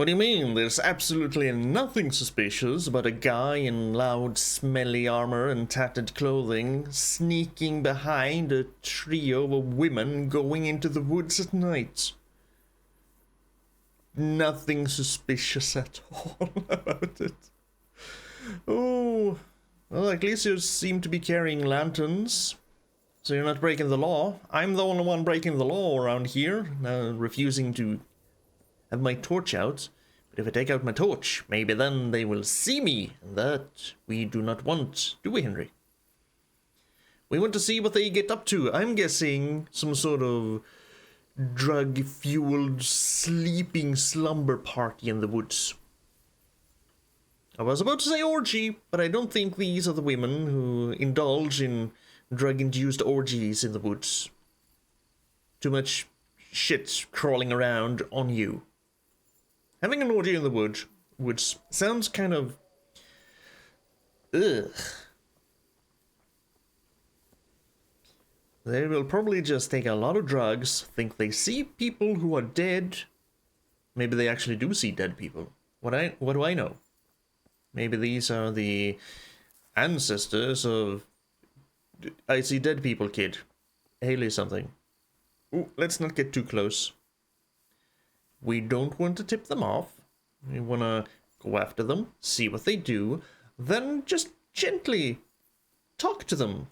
What do you mean? There's absolutely nothing suspicious about a guy in loud, smelly armor and tattered clothing sneaking behind a trio of women going into the woods at night. Nothing suspicious at all about it. Oh, well, at least you seem to be carrying lanterns, so you're not breaking the law. I'm the only one breaking the law around here, refusing to have my torch out. But if I take out my torch, maybe then they will see me, and that we do not want, do we, Henry? We want to see what they get up to. I'm guessing some sort of drug-fueled sleeping slumber party in the woods. I was about to say orgy, but I don't think these are the women who indulge in drug-induced orgies in the woods. Too much shit crawling around on you. Having an orgy in the woods sounds kind of... ugh. They will probably just take a lot of drugs, think they see people who are dead. Maybe they actually do see dead people. What do I know? Maybe these are the ancestors of I See Dead People kid. Haley something. Ooh, let's not get too close. We don't want to tip them off. We want to go after them, see what they do, then just gently talk to them.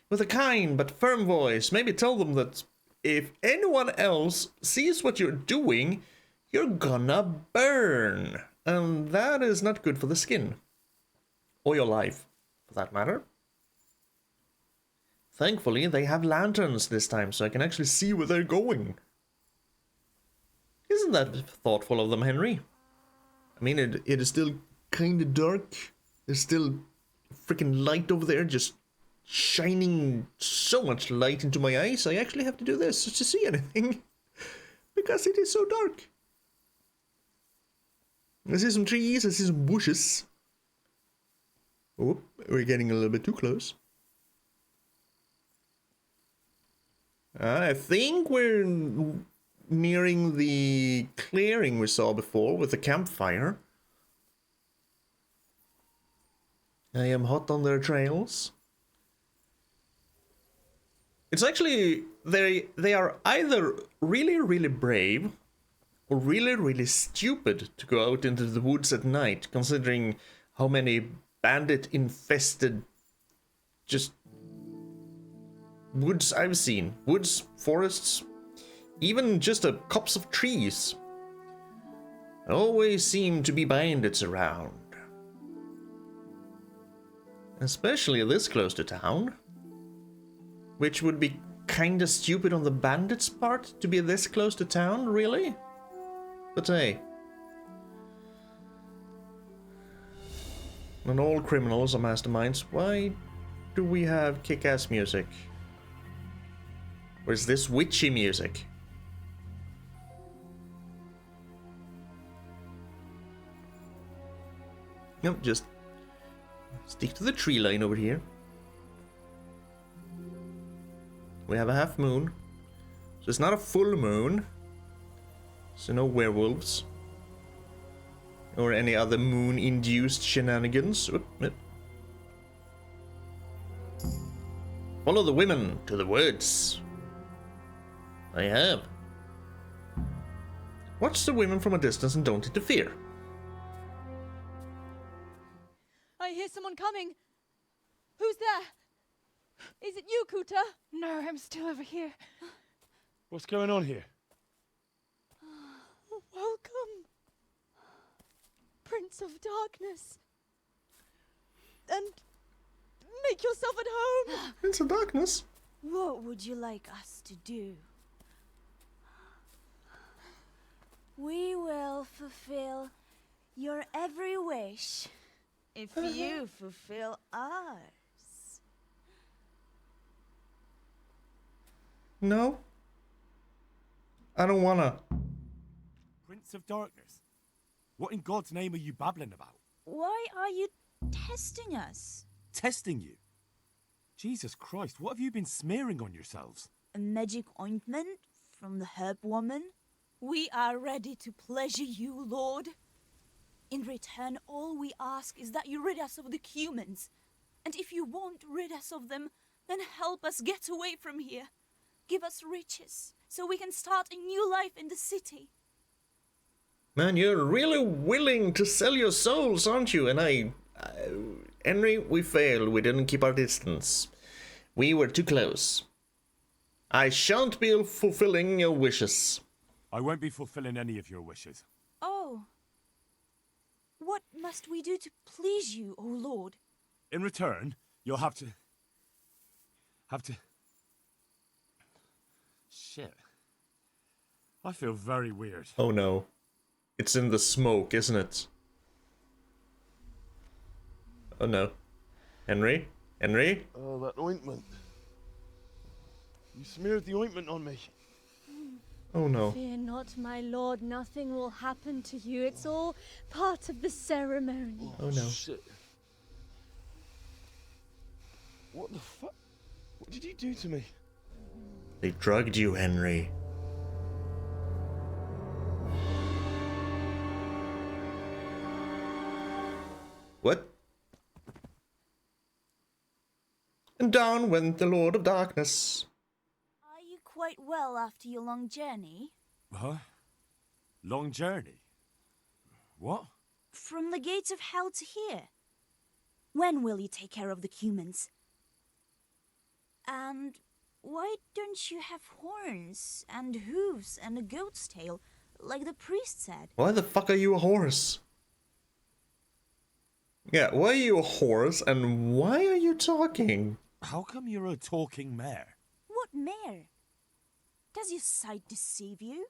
With a kind but firm voice, maybe tell them that if anyone else sees what you're doing, you're gonna burn. And that is not good for the skin. Or your life, for that matter. Thankfully, they have lanterns this time, so I can actually see where they're going. Isn't that thoughtful of them, Henry? I mean, it is still kind of dark. There's still freaking light over there, just shining so much light into my eyes. I actually have to do this to see anything. Because it is so dark. I see some trees, I see some bushes. Oh, we're getting a little bit too close. I think we're nearing the clearing we saw before with the campfire. I am hot on their trails. It's actually, they are either really brave or really stupid to go out into the woods at night, considering how many bandit-infested just woods I've seen. Woods, forests, even just a copse of trees. Always seem to be bandits around. Especially this close to town. Which would be kinda stupid on the bandits' part to be this close to town, really? But hey. Not all criminals are masterminds. Why do we have kick-ass music? Or is this witchy music? Nope, just stick to the tree line over here. We have a half moon, so it's not a full moon, so no werewolves or any other moon-induced shenanigans. Oop, oop. Follow the women to the woods. I have. Watch the women from a distance and don't interfere. I hear someone coming. Who's there? Is it you, Kuta? No, I'm still over here. What's going on here? Welcome, Prince of Darkness. And make yourself at home. Prince of Darkness? What would you like us to do? We will fulfill your every wish if you fulfill ours. No. I don't wanna. Prince of Darkness? What in God's name are you babbling about? Why are you testing us? Testing you? Jesus Christ, what have you been smearing on yourselves? A magic ointment from the herb woman? We are ready to pleasure you, Lord. In return, all we ask is that you rid us of the humans. And if you won't rid us of them, then help us get away from here. Give us riches, so we can start a new life in the city. Man, you're really willing to sell your souls, aren't you? And Henry, we failed. We didn't keep our distance. We were too close. I shan't be fulfilling your wishes. I won't be fulfilling any of your wishes. Oh. What must we do to please you, O Lord? In return, you'll have to... Shit. I feel very weird. Oh no. It's in the smoke, isn't it? Oh no. Henry? Henry? Oh, that ointment. You smeared the ointment on me. Oh no. Fear not, my lord. Nothing will happen to you. It's all part of the ceremony. Oh no. Shit. What the fuck? What did you do to me? They drugged you, Henry. What? And down went the Lord of Darkness. Are you quite well after your long journey? Huh? Long journey? What? From the gates of hell to here. When will you take care of the humans? And why don't you have horns and hooves and a goat's tail, like the priest said? Why the fuck are you a horse? Yeah, why are you a horse and why are you talking? How come you're a talking mare? What mare? Does your sight deceive you?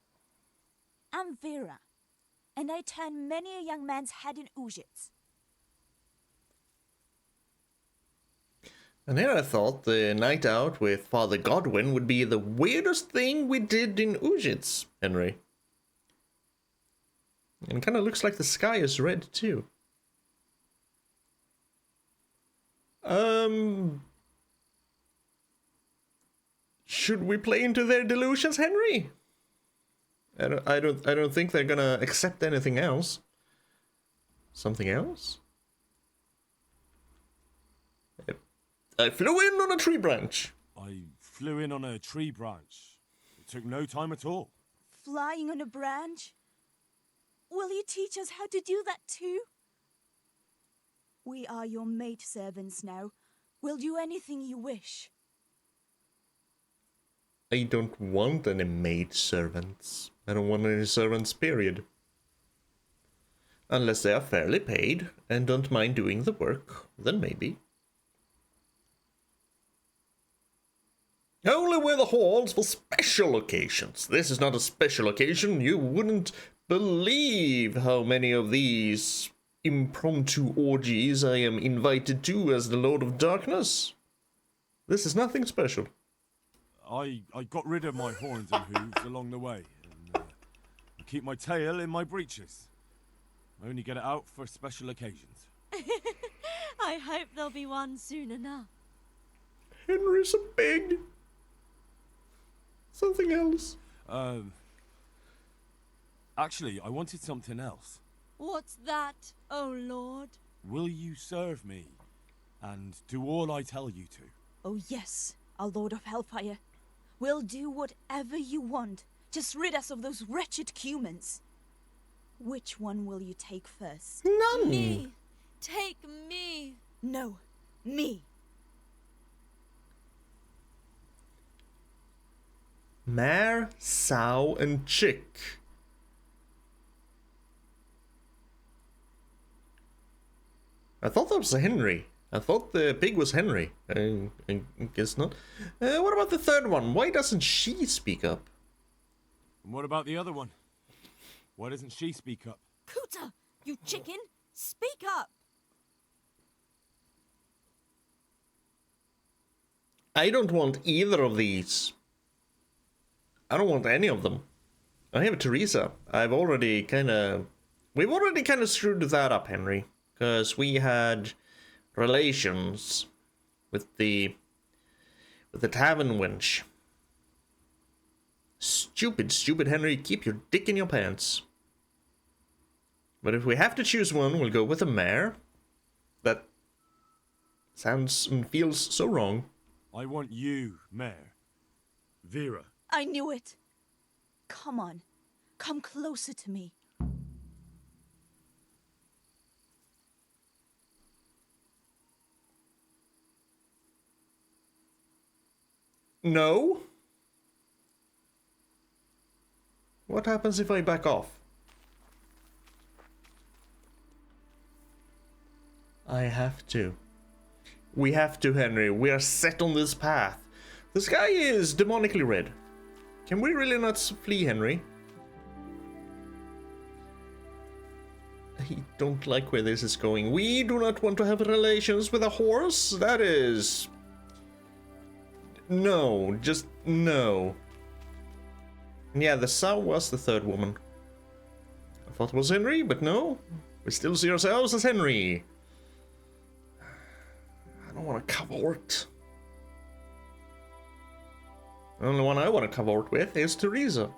I'm Vera, and I turn many a young man's head in Ujits. And here I thought the night out with Father Godwin would be the weirdest thing we did in Ujits, Henry. And it kind of looks like the sky is red too. Should we play into their delusions, Henry? I don't think they're gonna accept anything else. Something else? I flew in on a tree branch. I flew in on a tree branch. It took no time at all. Flying on a branch? Will you teach us how to do that too? We are your maidservants now. We'll do anything you wish. I don't want any maid servants. I don't want any servants, period. Unless they are fairly paid and don't mind doing the work, then maybe. Only wear the horns for special occasions. This is not a special occasion. You wouldn't believe how many of these impromptu orgies I am invited to as the Lord of Darkness. This is nothing special. I got rid of my horns and hooves along the way, and keep my tail in my breeches. I only get it out for special occasions. I hope there'll be one soon enough. Henry's a pig. Something else. Actually, I wanted something else. What's that, oh Lord? Will you serve me and do all I tell you to? Oh yes, our Lord of Hellfire. We'll do whatever you want. Just rid us of those wretched humans. Which one will you take first? None. Me! Take me! No, me. Mare, sow, and chick. I thought that was a Henry. I thought the pig was Henry. I guess not. What about the third one? Why doesn't she speak up? And what about the other one? Why doesn't she speak up? Kuta, you chicken, speak up. I don't want either of these. I don't want any of them. I have Teresa. We've already kind of screwed that up, Henry. Because we had relations with the tavern wench. Stupid, stupid Henry, keep your dick in your pants. But if we have to choose one, we'll go with the mayor. That sounds and feels so wrong. I want you, Mayor. Vera. I knew it. Come on. Come closer to me. No? What happens if I back off? I have to. We have to, Henry. We are set on this path. The sky is demonically red. Can we really not flee, Henry? I don't like where this is going. We do not want to have relations with a horse. That is... No, just no. Yeah, the sow was the third woman. I thought it was Henry, but no. We still see ourselves as Henry. I don't want to cavort. The only one I want to cavort with is Teresa.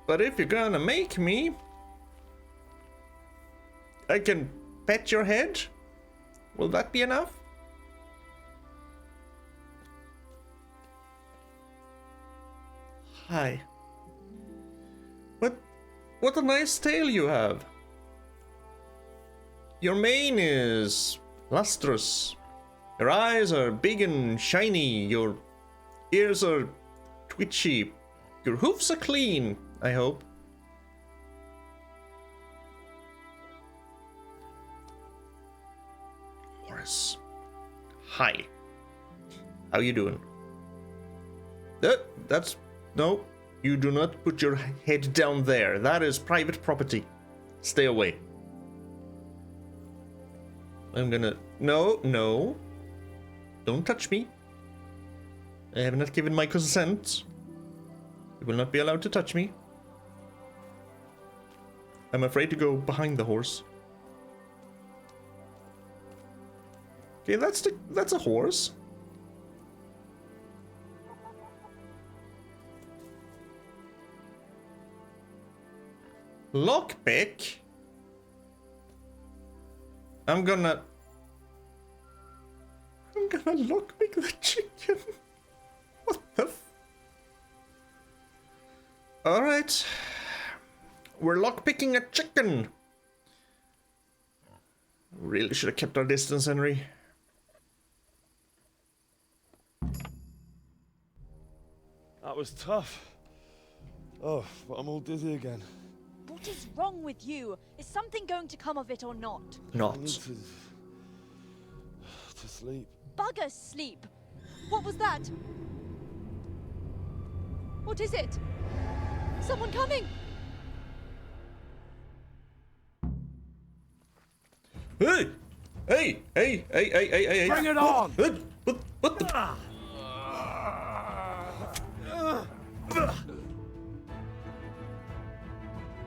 But if you're gonna make me, I can pet your head. Will that be enough? Hi. What a nice tail you have. Your mane is lustrous. Your eyes are big and shiny. Your ears are twitchy. Your hoofs are clean, I hope. Horace. Hi. How you doing? That's... No. You do not put your head down there. That is private property. Stay away. I'm gonna... No, no. Don't touch me. I have not given my consent. You will not be allowed to touch me. I'm afraid to go behind the horse. Okay, that's a horse. Lockpick? I'm gonna lockpick the chicken. What the f... Alright. We're lockpicking a chicken. Really should have kept our distance, Henry. That was tough. Oh, but I'm all dizzy again. What is wrong with you? Is something going to come of it or not? I need Not. to sleep. Bugger sleep. What was that? What is it? Someone coming! Hey! Hey! Hey! Hey! Hey! Hey! Hey! Bring it on! What the...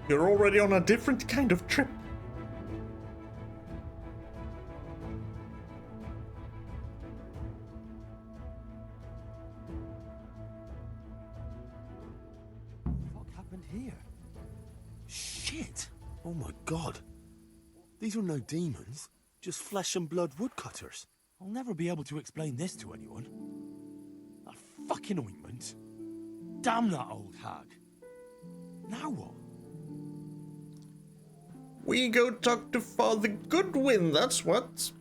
You're already on a different kind of trip. What happened here? Shit! Oh my god. These are no demons, just flesh and blood woodcutters. I'll never be able to explain this to anyone. That fucking ointment. Damn that old hag. Now what? We go talk to Father Goodwin, that's what.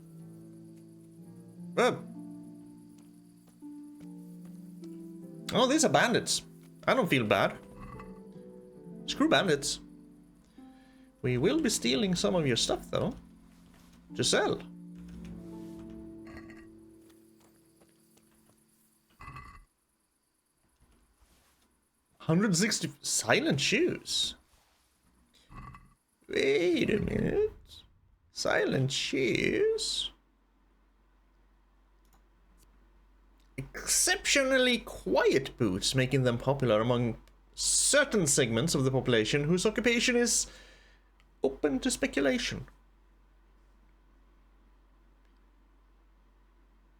Oh, these are bandits. I don't feel bad. Screw bandits. We will be stealing some of your stuff, though. To sell. $160 silent shoes. Wait a minute. Silent shoes. Exceptionally quiet boots, making them popular among certain segments of the population whose occupation is open to speculation.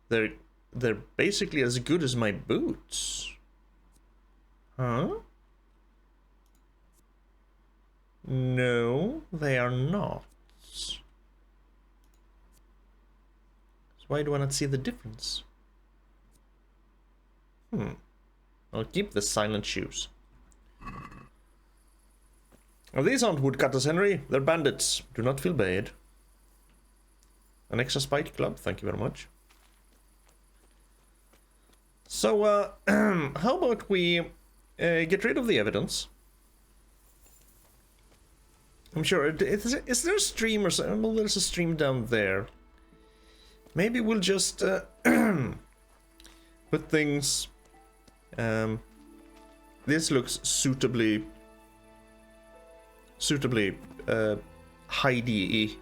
They're they're basically as good as my boots. Huh? No, they are not. So why do I not see the difference? I'll keep the silent shoes. Oh, these aren't woodcutters, Henry. They're bandits. Do not feel bad. An extra spike club, thank you very much. So, how about we get rid of the evidence? I'm sure, is there a stream or something? Well, there's a stream down there. Maybe we'll just put things... this looks suitably Heidi-y.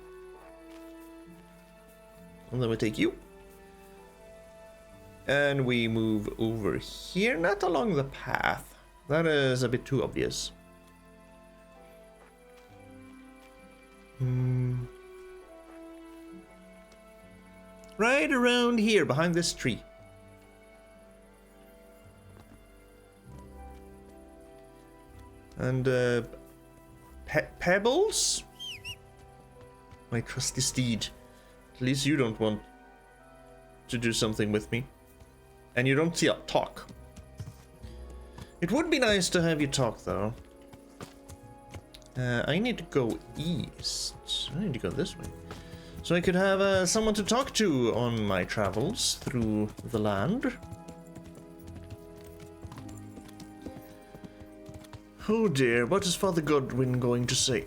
And then we take you. And we move over here, not along the path. That is a bit too obvious. Right around here, behind this tree. And, Pebbles? My trusty steed. At least you don't want to do something with me. And you don't talk. It would be nice to have you talk, though. I need to go east. I need to go this way. So I could have someone to talk to on my travels through the land. Oh dear, what is Father Godwin going to say?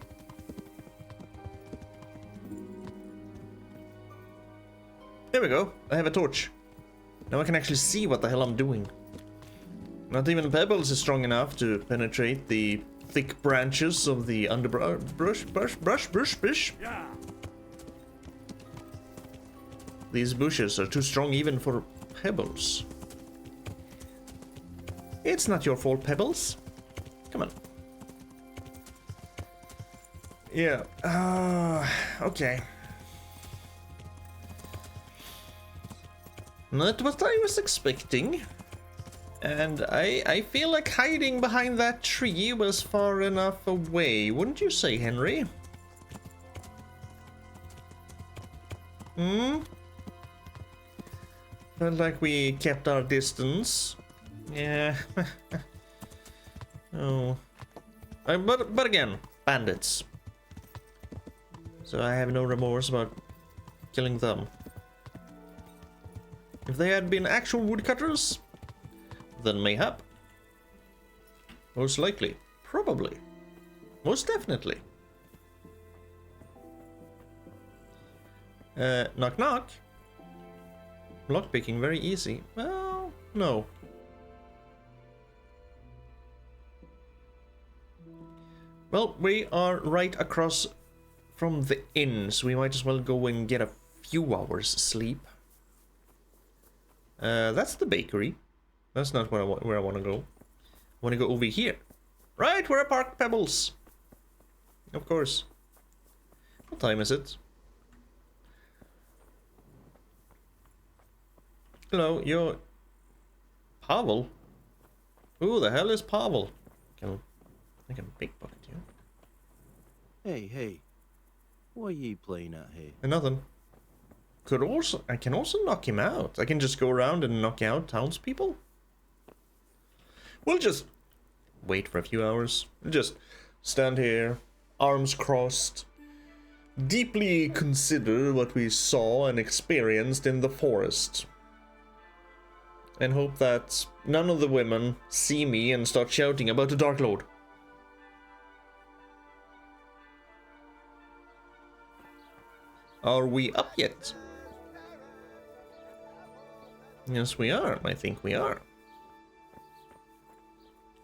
There we go, I have a torch. Now I can actually see what the hell I'm doing. Not even Pebbles is strong enough to penetrate the thick branches of the underbrush. Yeah. These bushes are too strong even for Pebbles. It's not your fault, Pebbles. Come on. Yeah. Okay. Not what I was expecting. And I feel like hiding behind that tree was far enough away, wouldn't you say, Henry? Felt like we kept our distance. Yeah. Oh. But again, bandits. So I have no remorse about killing them. If they had been actual woodcutters, then mayhap. Most likely. Probably. Most definitely. Knock knock. Lockpicking very easy. Well, no. Well, we are right across from the inn, so we might as well go and get a few hours sleep. That's the bakery. That's not where I want to go. I want to go over here. Right, where I parked Pebbles. Of course. What time is it? Hello, you're... Pavel? Who the hell is Pavel? I can pickpocket you. Hey. What are you playing at here? Nothing. I can also knock him out. I can just go around and knock out townspeople. We'll just wait for a few hours. We'll just stand here, arms crossed, deeply consider what we saw and experienced in the forest. And hope that none of the women see me and start shouting about the Dark Lord. Are we up yet? Yes, we are. I think we are.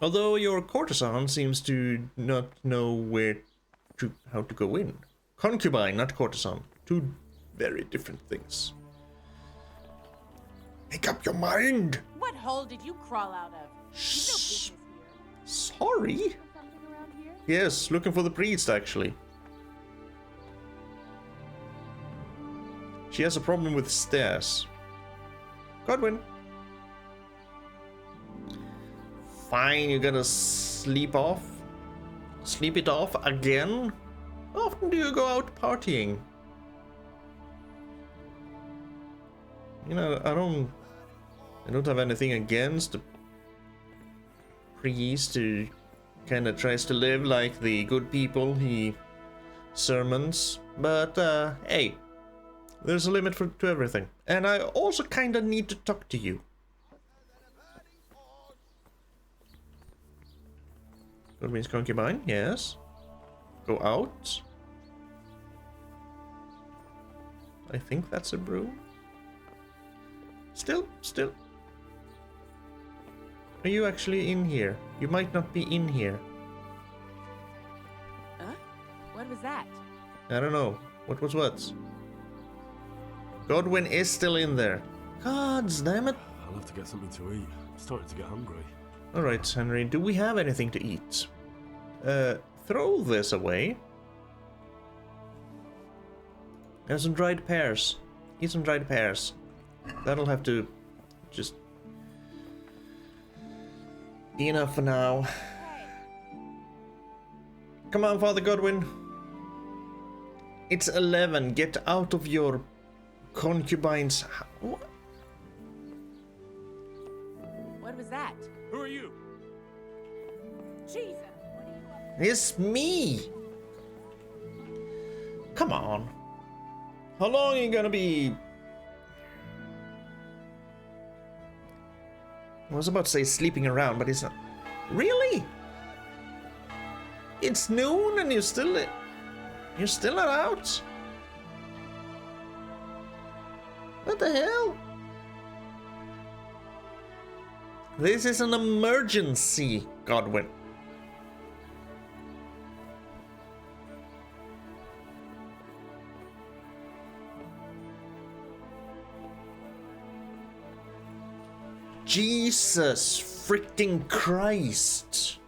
Although your courtesan seems to not know how to go in. Concubine, not courtesan. Two very different things. Make up your mind! What hole did you crawl out of? You've no business here. Sorry? Something around here? Yes, looking for the priest, actually. She has a problem with stairs. Godwin. Fine, you're gonna sleep off? Sleep it off again? How often do you go out partying? You know, I don't have anything against the priest who kind of tries to live like the good people he sermons, but hey, there's a limit to everything. And I also kind of need to talk to you. Godwin's concubine, yes. Go out. I think that's a broom. Still. Are you actually in here? You might not be in here. Huh? What was that? I don't know. What was what? Godwin is still in there. God damn it. I'll have to get something to eat. I'm starting to get hungry. Alright, Henry, do we have anything to eat? Throw this away. There's some dried pears. Eat some dried pears. That'll have to just be enough for now. Come on, Father Godwin. It's 11. Get out of your concubine's house. What was that? Who are you? Jesus! It's me. Come on. How long are you gonna be? I was about to say sleeping around, but it's not. Really? It's noon and you're still not out? What the hell? This is an emergency, Godwin. Jesus freaking Christ.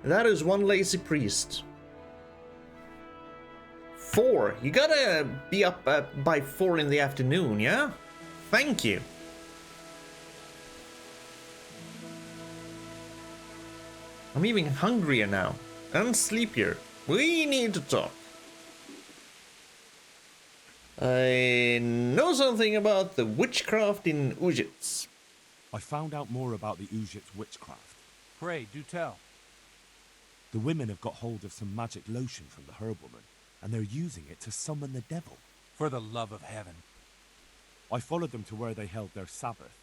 That is one lazy priest. 4. You gotta be up by 4 in the afternoon, yeah? Thank you. I'm even hungrier now. And sleepier. We need to talk. I know something about the witchcraft in Ujits. I found out more about the Ujits witchcraft. Pray, do tell. The women have got hold of some magic lotion from the herbwoman, and they're using it to summon the devil. For the love of heaven. I followed them to where they held their Sabbath.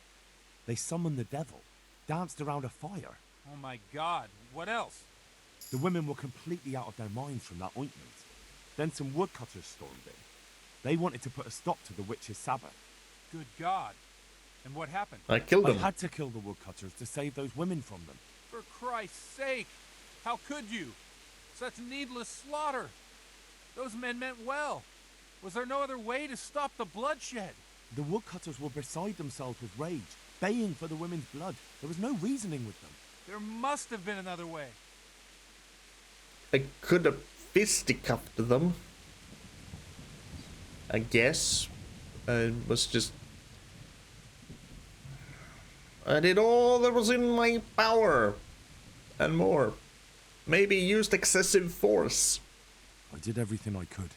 They summoned the devil, danced around a fire. Oh my God, what else? The women were completely out of their minds from that ointment. Then some woodcutters stormed in. They wanted to put a stop to the witch's Sabbath. Good God. And what happened? I killed I them. had to kill the woodcutters to save those women from them. For Christ's sake! How could you? Such needless slaughter! Those men meant well. Was there no other way to stop the bloodshed? The woodcutters were beside themselves with rage, baying for the women's blood. There was no reasoning with them. There must have been another way. I could have fisticuffed them. I guess. I was just... I did all that was in my power. And more. Maybe used excessive force. I did everything I could.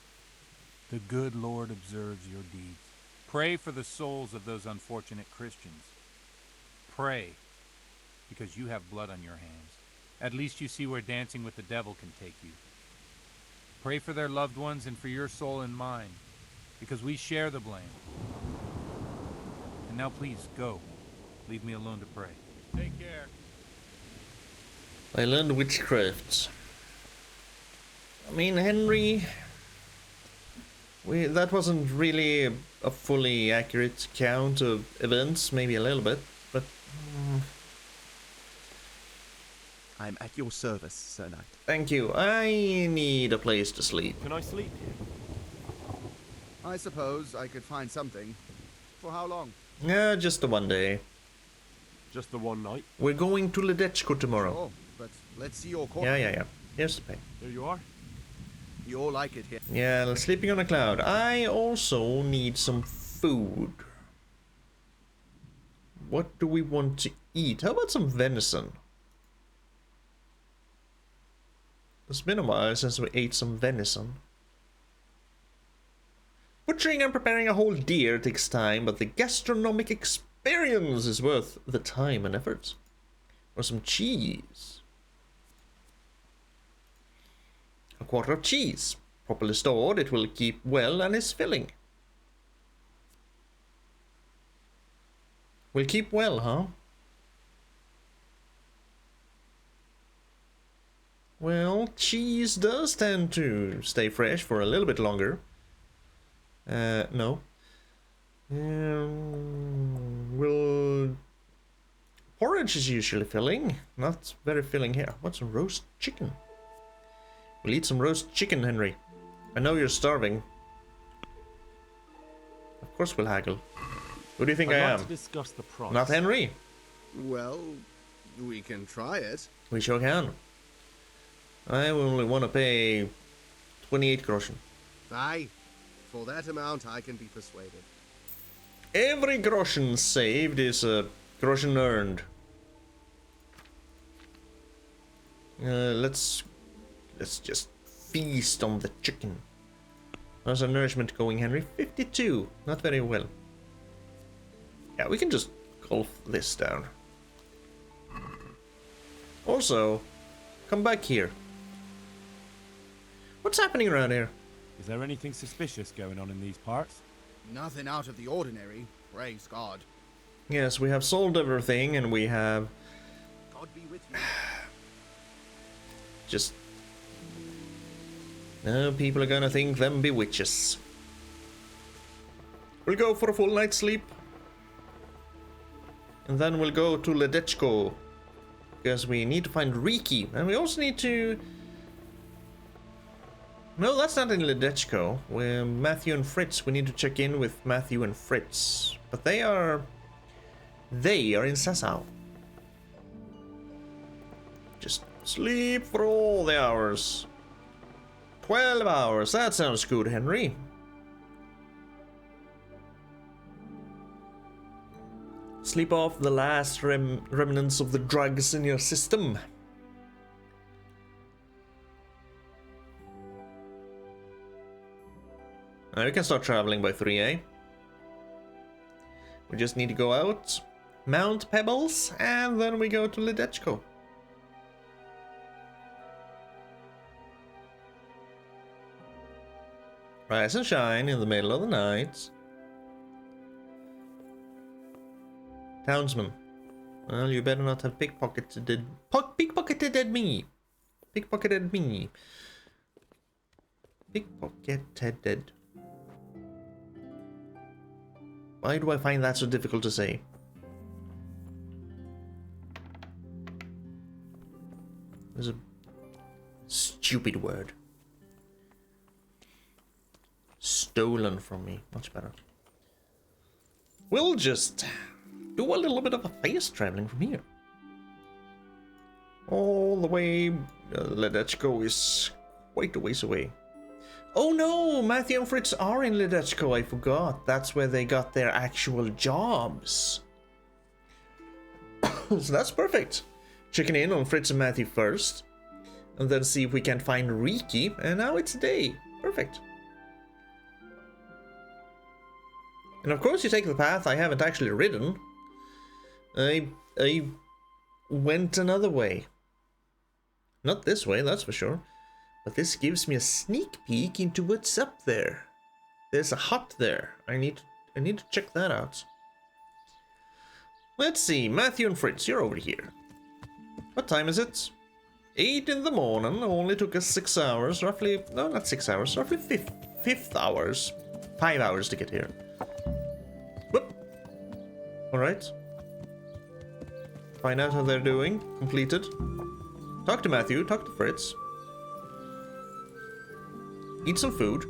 The good Lord observes your deeds. Pray for the souls of those unfortunate Christians. Pray, because you have blood on your hands. At least you see where dancing with the devil can take you. Pray for their loved ones and for your soul and mine, because we share the blame. And now please, go. Leave me alone to pray. Take care. I learned witchcraft. I mean, Henry... that wasn't really a fully accurate count of events, maybe a little bit, but... I'm at your service, Sir Knight. Thank you. I need a place to sleep. Can I sleep here? I suppose I could find something. For how long? Yeah, just the one day. Just the one night? We're going to Ledechko tomorrow. Oh, but let's see your court. Yeah. Here's the pay. There you are. You all like it here. Yeah, sleeping on a cloud. I also need some food. What do we want to eat? How about some venison? It's been a while since we ate some venison. Butchering and preparing a whole deer takes time, but the gastronomic experience is worth the time and effort. Or some cheese. A quarter of cheese. Properly stored, it will keep well and is filling. Will keep well, huh? Well, cheese does tend to stay fresh for a little bit longer. No. Well, porridge is usually filling. Not very filling here. What's a roast chicken? We'll eat some roast chicken, Henry. I know you're starving. Of course we'll haggle. Who do you think I am? To discuss the price. Not Henry. Well, we can try it. We sure can. I only want to pay 28 groschen. Aye, for that amount I can be persuaded. Every groschen saved is a groschen earned. Let's just feast on the chicken. How's our nourishment going, Henry? 52. Not very well. Yeah, we can just gulp this down. Also, come back here. What's happening around here? Is there anything suspicious going on in these parts? Nothing out of the ordinary, praise God. Yes, we have sold everything and we have God be with you. just... Now people are gonna think them be witches. We'll go for a full night's sleep. And then we'll go to Ledechko. Because we need to find Riki. And we also need to... No, that's not in Ledechko. We're Matthew and Fritz. We need to check in with Matthew and Fritz. But they are in Sasau. Just sleep for all the hours. 12 hours. That sounds good, Henry. Sleep off the last remnants of the drugs in your system. Now we can start traveling by 3, eh? We just need to go out, Mount Pebbles, and then we go to Ledechko. Rise and shine in the middle of the night. Townsman. Well, you better not have pickpocketed me. Pickpocketed me. Pickpocketed. Why do I find that so difficult to say? There's a stupid word. Stolen from me. Much better. We'll just do a little bit of a fast traveling from here. All the way. Ledechko is quite a ways away. Oh no! Matthew and Fritz are in Ledechko. I forgot. That's where they got their actual jobs. So that's perfect. Checking in on Fritz and Matthew first. And then see if we can find Riki. And now it's day. Perfect. And of course you take the path I haven't actually ridden. I went another way. Not this way, that's for sure. But this gives me a sneak peek into what's up there. There's a hut there. I need to check that out. Let's see, Matthew and Fritz, you're over here. What time is it? 8 in the morning. Only took us 6 hours, roughly. No, not 6 hours. Roughly 5 hours. 5 hours to get here. Whoop. All right. Find out how they're doing. Completed. Talk to Matthew. Talk to Fritz. Eat some food.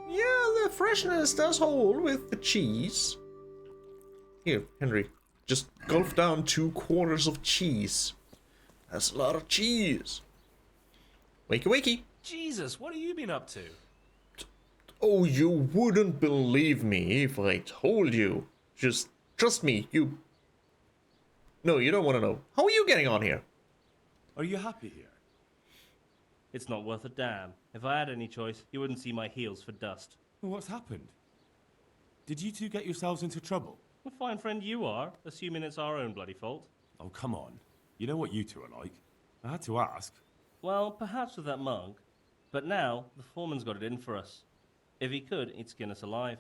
Yeah, the freshness does hold with the cheese. Here, Henry. Just gulp down 2 quarters of cheese. That's a lot of cheese. Wakey wakey. Jesus, what have you been up to? Oh, you wouldn't believe me if I told you. Just trust me, you... No, you don't want to know. How are you getting on here? Are you happy here? It's not worth a damn. If I had any choice, you wouldn't see my heels for dust. Well, what's happened? Did you two get yourselves into trouble? A fine friend you are, assuming it's our own bloody fault. Oh, come on. You know what you two are like. I had to ask. Well, perhaps with that monk. But now, the foreman's got it in for us. If he could, he'd skin us alive.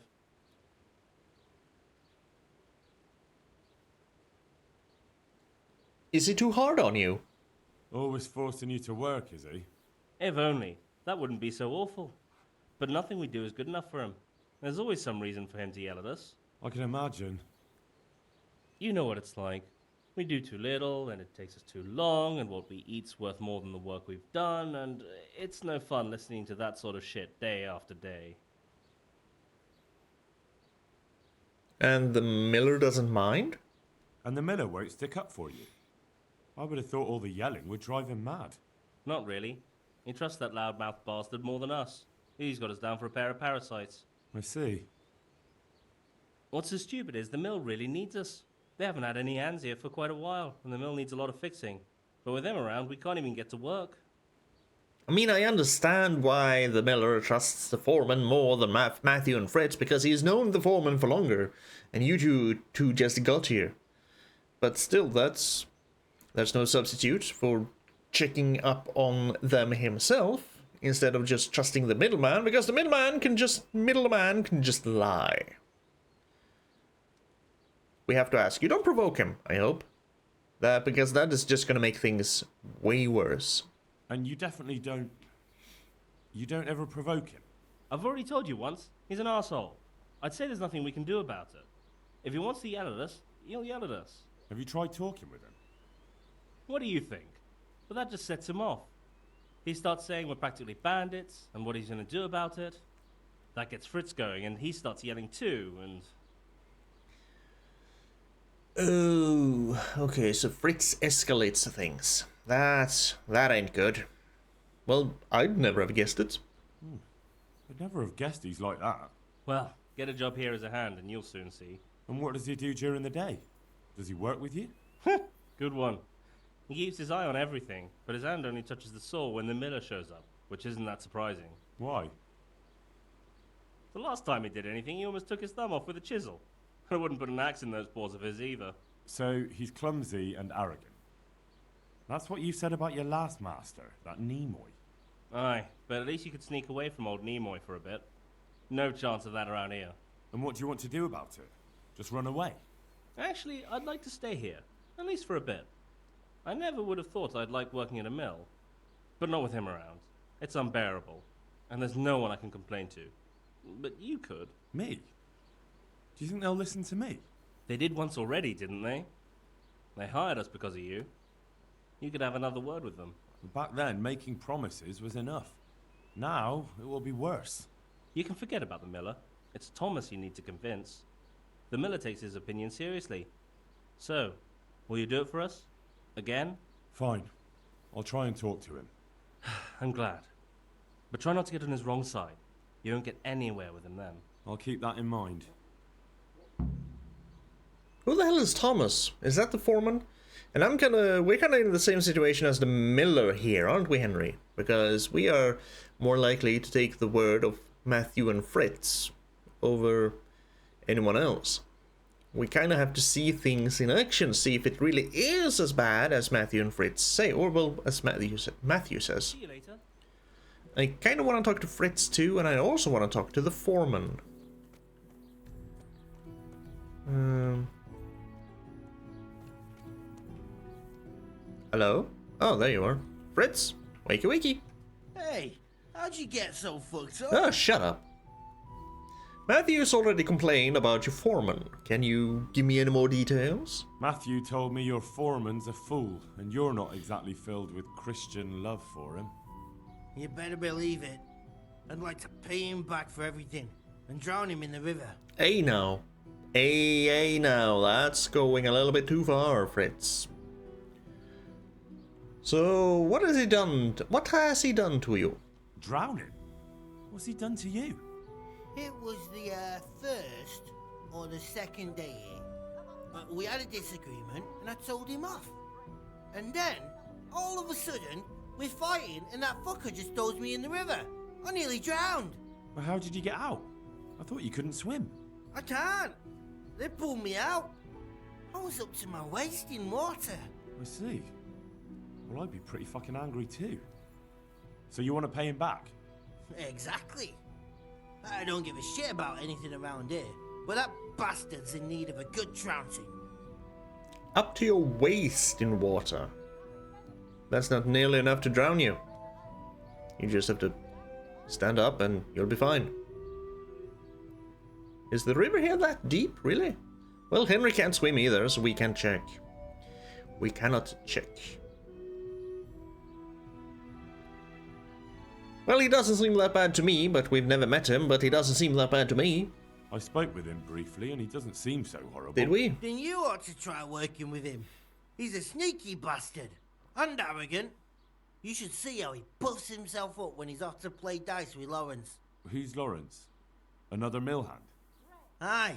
Is he too hard on you? Always forcing you to work, is he? If only. That wouldn't be so awful. But nothing we do is good enough for him. There's always some reason for him to yell at us. I can imagine. You know what it's like. We do too little, and it takes us too long, and what we eat's worth more than the work we've done, and it's no fun listening to that sort of shit day after day. And the miller doesn't mind? And the miller won't stick up for you. I would have thought all the yelling would drive him mad. Not really. He trusts that loudmouth bastard more than us. He's got us down for a pair of parasites. I see. What's so stupid is the mill really needs us. They haven't had any hands here for quite a while, and the mill needs a lot of fixing. But with them around, we can't even get to work. I mean, I understand why the miller trusts the foreman more than Matthew and Fritz, because he's known the foreman for longer, and you two just got here. But still, that's no substitute for checking up on them himself, instead of just trusting the middleman, because the middleman can just lie. We have to ask. You don't provoke him, I hope. Because that is just going to make things way worse. And you definitely don't... You don't ever provoke him? I've already told you once. He's an arsehole. I'd say there's nothing we can do about it. If he wants to yell at us, he'll yell at us. Have you tried talking with him? What do you think? But that just sets him off. He starts saying we're practically bandits, and what he's going to do about it. That gets Fritz going, and he starts yelling too, and... Oh, okay, so Fritz escalates things. That ain't good. Well, I'd never have guessed it. I'd never have guessed he's like that. Well, get a job here as a hand, and you'll soon see. And what does he do during the day? Does he work with you? Good one. He keeps his eye on everything, but his hand only touches the saw when the miller shows up, which isn't that surprising. Why? The last time he did anything, he almost took his thumb off with a chisel. I wouldn't put an axe in those paws of his either. So he's clumsy and arrogant. That's what you said about your last master, that Nimoy. Aye, but at least you could sneak away from old Nimoy for a bit. No chance of that around here. And what do you want to do about it? Just run away? Actually, I'd like to stay here, at least for a bit. I never would have thought I'd like working in a mill. But not with him around. It's unbearable. And there's no one I can complain to. But you could. Me? Do you think they'll listen to me? They did once already, didn't they? They hired us because of you. You could have another word with them. Back then, making promises was enough. Now, it will be worse. You can forget about the miller. It's Thomas you need to convince. The miller takes his opinion seriously. So, will you do it for us? Again? Fine. I'll try and talk to him. I'm glad. But try not to get on his wrong side. You won't get anywhere with him then. I'll keep that in mind. Who the hell is Thomas? Is that the foreman? And we're kinda in the same situation as the miller here, aren't we, Henry? Because we are more likely to take the word of Matthew and Fritz over anyone else. We kinda have to see things in action, see if it really is as bad as Matthew and Fritz say, or well, as Matthew says. See you later. I kinda want to talk to Fritz too, and I also want to talk to the foreman. Hello? Oh, there you are. Fritz? Wakey wakey. Hey, how'd you get so fucked up? Oh, shut up. Matthew's already complained about your foreman. Can you give me any more details? Matthew told me your foreman's a fool, and you're not exactly filled with Christian love for him. You better believe it. I'd like to pay him back for everything, and drown him in the river. Hey now. Hey now, that's going a little bit too far, Fritz. So, what has he done? What has he done to you? Drowning? What's he done to you? It was the first or the second day here. We had a disagreement and I told him off. And then, all of a sudden, we're fighting and that fucker just throws me in the river. I nearly drowned. Well, how did you get out? I thought you couldn't swim. I can't. They pulled me out. I was up to my waist in water. I see. Well, I'd be pretty fucking angry too. So you want to pay him back? Exactly. I don't give a shit about anything around here, but that bastard's in need of a good trouncing. Up to your waist in water. That's not nearly enough to drown you. You just have to stand up and you'll be fine. Is the river here that deep, really? Well, Henry can't swim either, so we can't check. We cannot check. Well, he doesn't seem that bad to me, but we've never met him, but he doesn't seem that bad to me. I spoke with him briefly and he doesn't seem so horrible. Did we? Then you ought to try working with him. He's a sneaky bastard. And arrogant. You should see how he puffs himself up when he's off to play dice with Lawrence. Who's Lawrence? Another mill hand? Aye,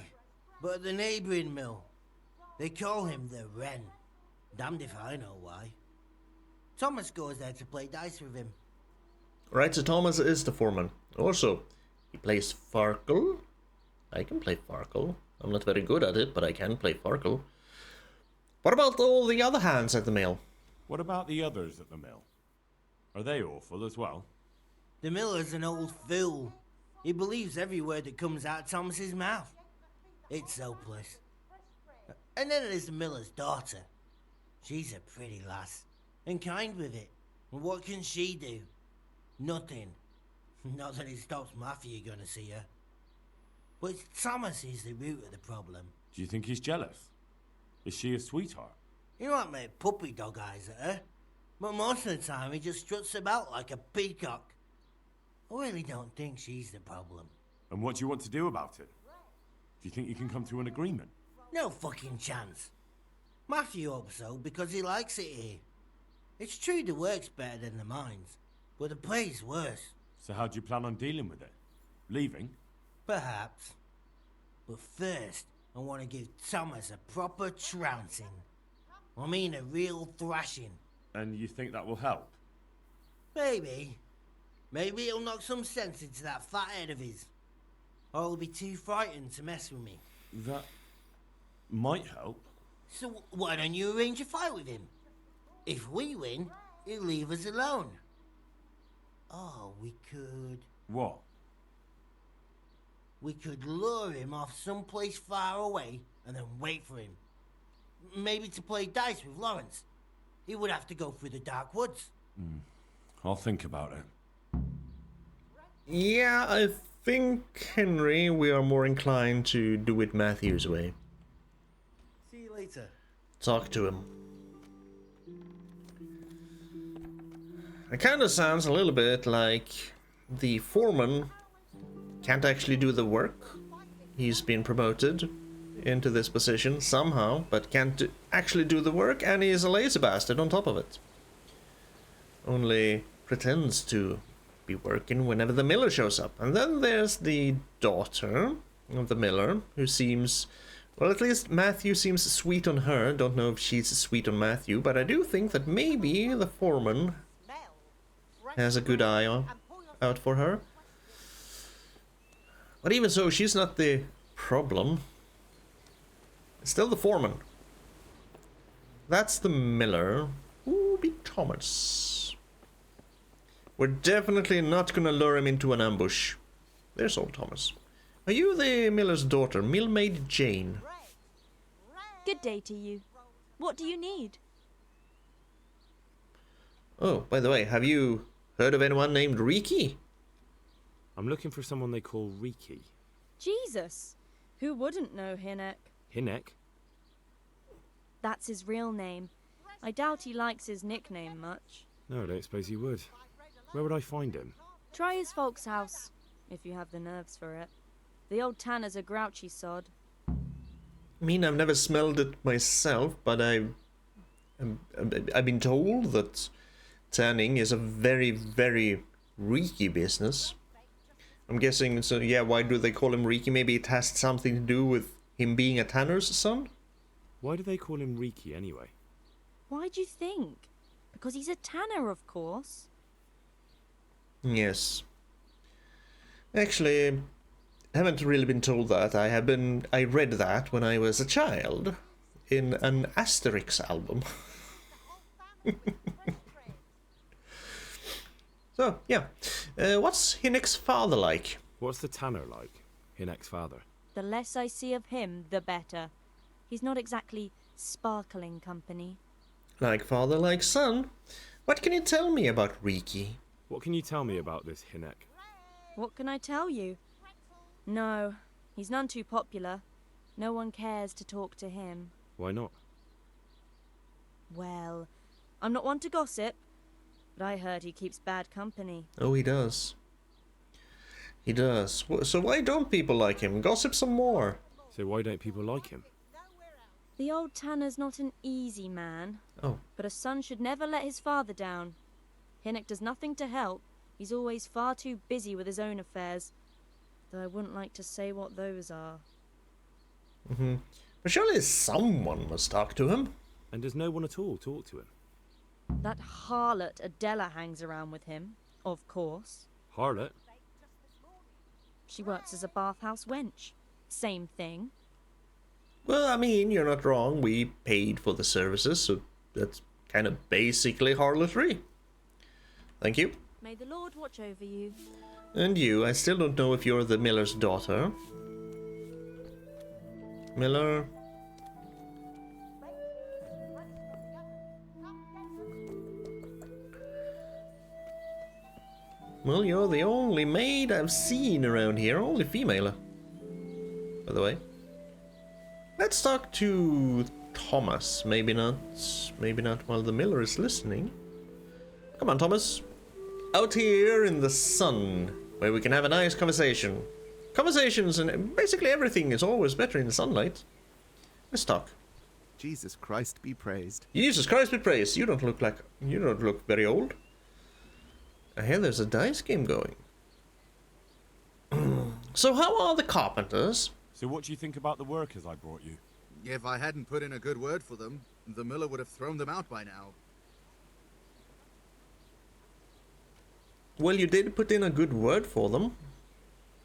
but the neighbouring mill. They call him the Wren. Damned if I know why. Thomas goes there to play dice with him. Right, so Thomas is the foreman. Also, he plays Farkle. I can play Farkle. I'm not very good at it, but I can play Farkle. What about all the other hands at the mill? What about the others at the mill? Are they awful as well? The miller's an old fool. He believes every word that comes out of Thomas's mouth. It's hopeless. And then there's the miller's daughter. She's a pretty lass, and kind with it. And what can she do? Nothing. Not that it stops Matthew gonna see her. But Thomas is the root of the problem. Do you think he's jealous? Is she a sweetheart? He might make puppy dog eyes at her, but most of the time he just struts about like a peacock. I really don't think she's the problem. And what do you want to do about it? Do you think you can come to an agreement? No fucking chance. Matthew hopes so because he likes it here. It's true the work's better than the mines, but the pay's worse. So how do you plan on dealing with it? Leaving? Perhaps. But first, I want to give Thomas a proper trouncing. I mean a real thrashing. And you think that will help? Maybe. Maybe it'll knock some sense into that fat head of his. Or he'll be too frightened to mess with me. That might help. So why don't you arrange a fight with him? If we win, he'll leave us alone. Oh, we could... What? We could lure him off someplace far away and then wait for him. Maybe to play dice with Lawrence. He would have to go through the dark woods. I'll think about it. Yeah, I think, Henry, we are more inclined to do it Matthew's way. See you later. Talk to him. It kind of sounds a little bit like the foreman can't actually do the work. He's been promoted into this position somehow, but can't actually do the work, and he is a lazy bastard on top of it. Only pretends to be working whenever the miller shows up. And then there's the daughter of the miller, who seems... Well, at least Matthew seems sweet on her. Don't know if she's sweet on Matthew, but I do think that maybe the foreman has a good eye out for her. But even so, she's not the problem. It's still the foreman. That's the miller. Ooh, be Thomas. We're definitely not gonna lure him into an ambush. There's old Thomas. Are you the miller's daughter, Millmaid Jane? Good day to you. What do you need? Oh, by the way, have you heard of anyone named Riki? I'm looking for someone they call Riki. Jesus! Who wouldn't know Hinek? Hinek? That's his real name. I doubt he likes his nickname much. No, I don't suppose he would. Where would I find him? Try his folks' house, if you have the nerves for it. The old tanner's a grouchy sod. I mean, I've never smelled it myself, but I I've been told that tanning is a very, very reeky business. I'm guessing, so yeah, why do they call him Reeky? Maybe it has something to do with him being a tanner's son? Why do they call him Reeky anyway? Why do you think? Because he's a tanner, of course. Yes. Actually, haven't really been told that. I read that when I was a child in an Asterix album. So, yeah. What's Hinnick's father like? What's the tanner like? Hinnick's father? The less I see of him, the better. He's not exactly sparkling company. Like father, like son. What can you tell me about Reeky? What can you tell me about this Hinnick? What can I tell you? No, he's none too popular. No one cares to talk to him. Why not? Well, I'm not one to gossip, but I heard he keeps bad company. Oh, he does. He does. So why don't people like him? Gossip some more. So why don't people like him? The old tanner's not an easy man. Oh. But a son should never let his father down. Hinnick does nothing to help. He's always far too busy with his own affairs. Though I wouldn't like to say what those are. Mm-hmm. But surely someone must talk to him. And does no one at all talk to him? That harlot Adela hangs around with him, of course. Harlot? She works as a bathhouse wench. Same thing. Well, I mean, you're not wrong. We paid for the services, so that's kind of basically harlotry. Thank you. May the Lord watch over you. And you, I still don't know if you're the miller's daughter. Miller? Well, you're the only maid I've seen around here, only female. By the way. Let's talk to Thomas. Maybe not while the miller is listening. Come on, Thomas. Out here in the sun, where we can have a nice conversation. Conversations and basically everything is always better in the sunlight. Let's talk. Jesus Christ be praised. Jesus Christ be praised. You don't look very old. I hear there's a dice game going. So how are the carpenters? So what do you think about the workers I brought you? If I hadn't put in a good word for them, the miller would have thrown them out by now. Well, you did put in a good word for them.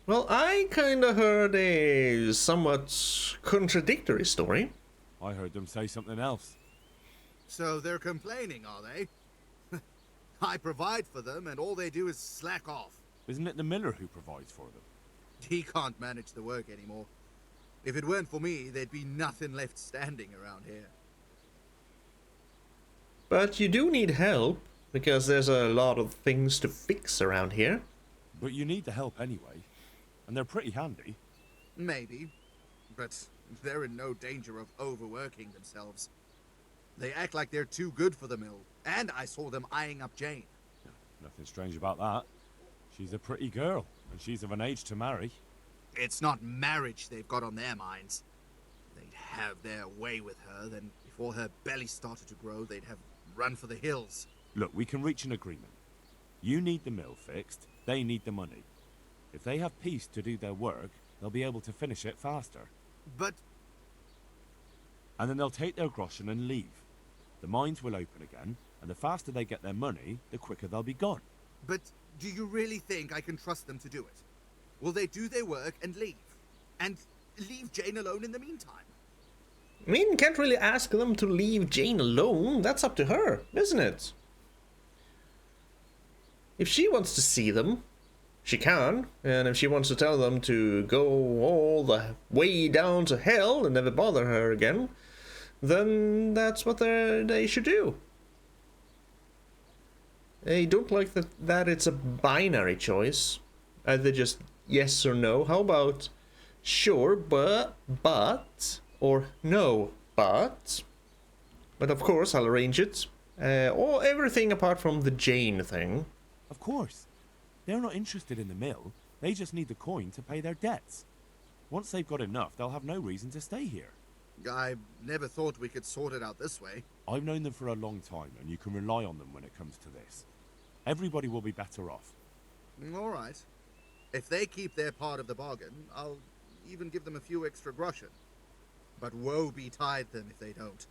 Well, I kinda heard a somewhat contradictory story. I heard them say something else. So they're complaining, are they? I provide for them, and all they do is slack off. Isn't it the miller who provides for them? He can't manage the work anymore. If it weren't for me, there'd be nothing left standing around here. But you do need help, because there's a lot of things to fix around here. But you need the help anyway, and they're pretty handy. Maybe, but they're in no danger of overworking themselves. They act like they're too good for the mill, and I saw them eyeing up Jane. Nothing strange about that. She's a pretty girl, and she's of an age to marry. It's not marriage they've got on their minds. They'd have their way with her, then before her belly started to grow, they'd have run for the hills. Look, we can reach an agreement. You need the mill fixed, they need the money. If they have peace to do their work, they'll be able to finish it faster. But... And then they'll take their groschen and leave. The mines will open again, and the faster they get their money, the quicker they'll be gone. But do you really think I can trust them to do it? Will they do their work and leave? And leave Jane alone in the meantime? I mean, can't really ask them to leave Jane alone. That's up to her, isn't it? If she wants to see them, she can. And if she wants to tell them to go all the way down to hell and never bother her again, then that's what they should do. I don't like that it's a binary choice. Either just yes or no. How about sure, but, or no, but of course I'll arrange it. Or everything apart from the Jane thing. Of course. They're not interested in the mill. They just need the coin to pay their debts. Once they've got enough, they'll have no reason to stay here. I never thought we could sort it out this way. I've known them for a long time, and you can rely on them when it comes to this. Everybody will be better off. All right. If they keep their part of the bargain, I'll even give them a few extra groschen. But woe betide them if they don't.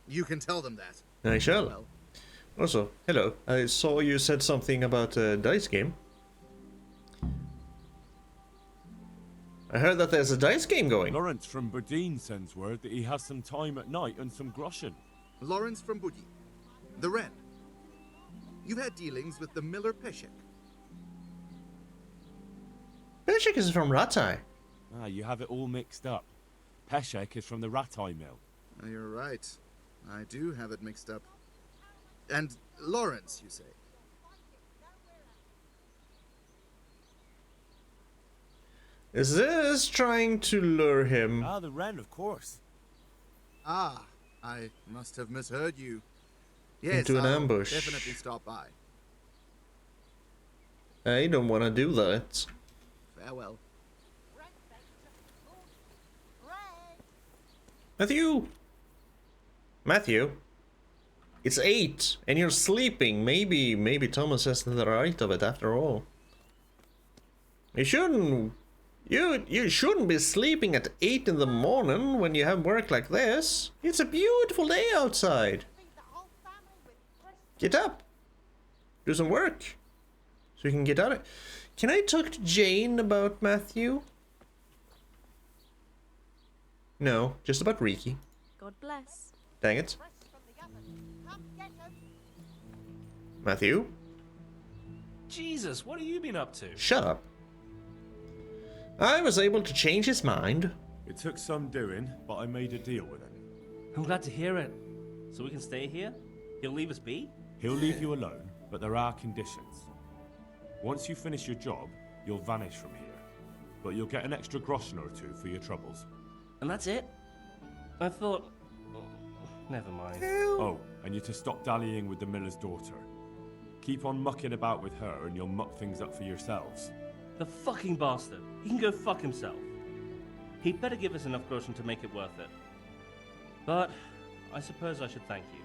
You can tell them that. I shall. Also, hello. I saw you said something about a dice game. I heard that there's a dice game going. Lawrence from Bodine sends word that he has some time at night and some groschen. Lawrence from Bodine. The Wren. You've had dealings with the Miller Peshek. Peshek is from Ratai. Ah, you have it all mixed up. Peshek is from the Ratai mill. You're right. I do have it mixed up. And Lawrence, you say? Is this trying to lure him? Ah, the Wren, of course. Ah, I must have misheard you. Yes, into an I'll ambush. definitely stop by. I don't want to do that. Farewell. Matthew! Matthew? It's 8, and you're sleeping. Maybe Thomas has the right of it after all. You shouldn't be sleeping at 8 in the morning when you have work like this. It's a beautiful day outside. Get up. Do some work. So you can get out of it. Can I talk to Jane about Matthew? No, just about Riki. God bless. Dang it. Matthew? Jesus, what have you been up to? Shut up. I was able to change his mind. It took some doing, but I made a deal with him. I'm glad to hear it. So we can stay here? He'll leave us be? He'll leave you alone, but there are conditions. Once you finish your job, you'll vanish from here. But you'll get an extra groschen or two for your troubles. And that's it? I thought... Never mind. Oh, and you're to stop dallying with the miller's daughter. Keep on mucking about with her and you'll muck things up for yourselves. The fucking bastard. He can go fuck himself. He'd better give us enough groschen to make it worth it. But I suppose I should thank you.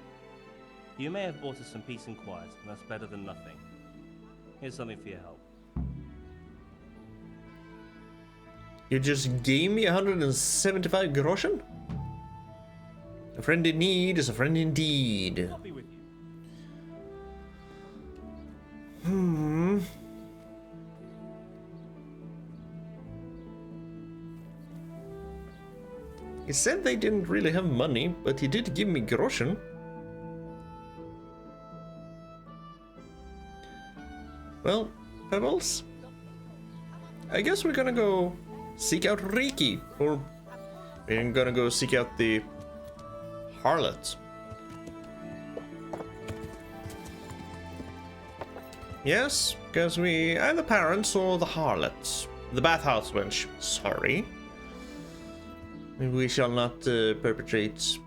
You may have bought us some peace and quiet, and that's better than nothing. Here's something for your help. You just gave me 175 groschen? A friend in need is a friend indeed. I'll be with you. He said they didn't really have money, but he did give me groschen. Well, Pebbles, I guess we're gonna go seek out Riki, or we're gonna go seek out the harlot. Yes, because we either parents or the harlots. The bathhouse wench, sorry. We shall not perpetrate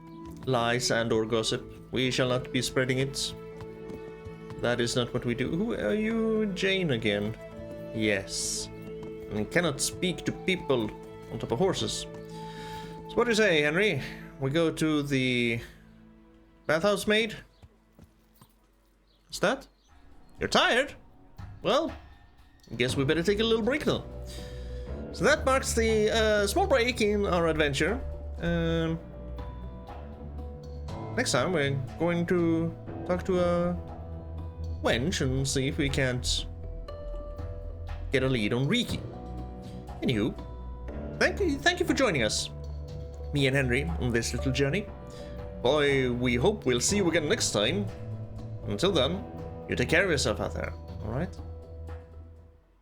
lies and or gossip. We shall not be spreading it. That is not what we do. Who are you, Jane, again? Yes. And cannot speak to people on top of horses. So what do you say, Henry? We go to the bathhouse maid? What's that? You're tired? Well, I guess we better take a little break now. So that marks the small break in our adventure. Next time we're going to talk to a wench and see if we can't get a lead on Riki. Anywho, thank you for joining us, me and Henry, on this little journey. Boy, we hope we'll see you again next time. Until then, you take care of yourself out there, alright?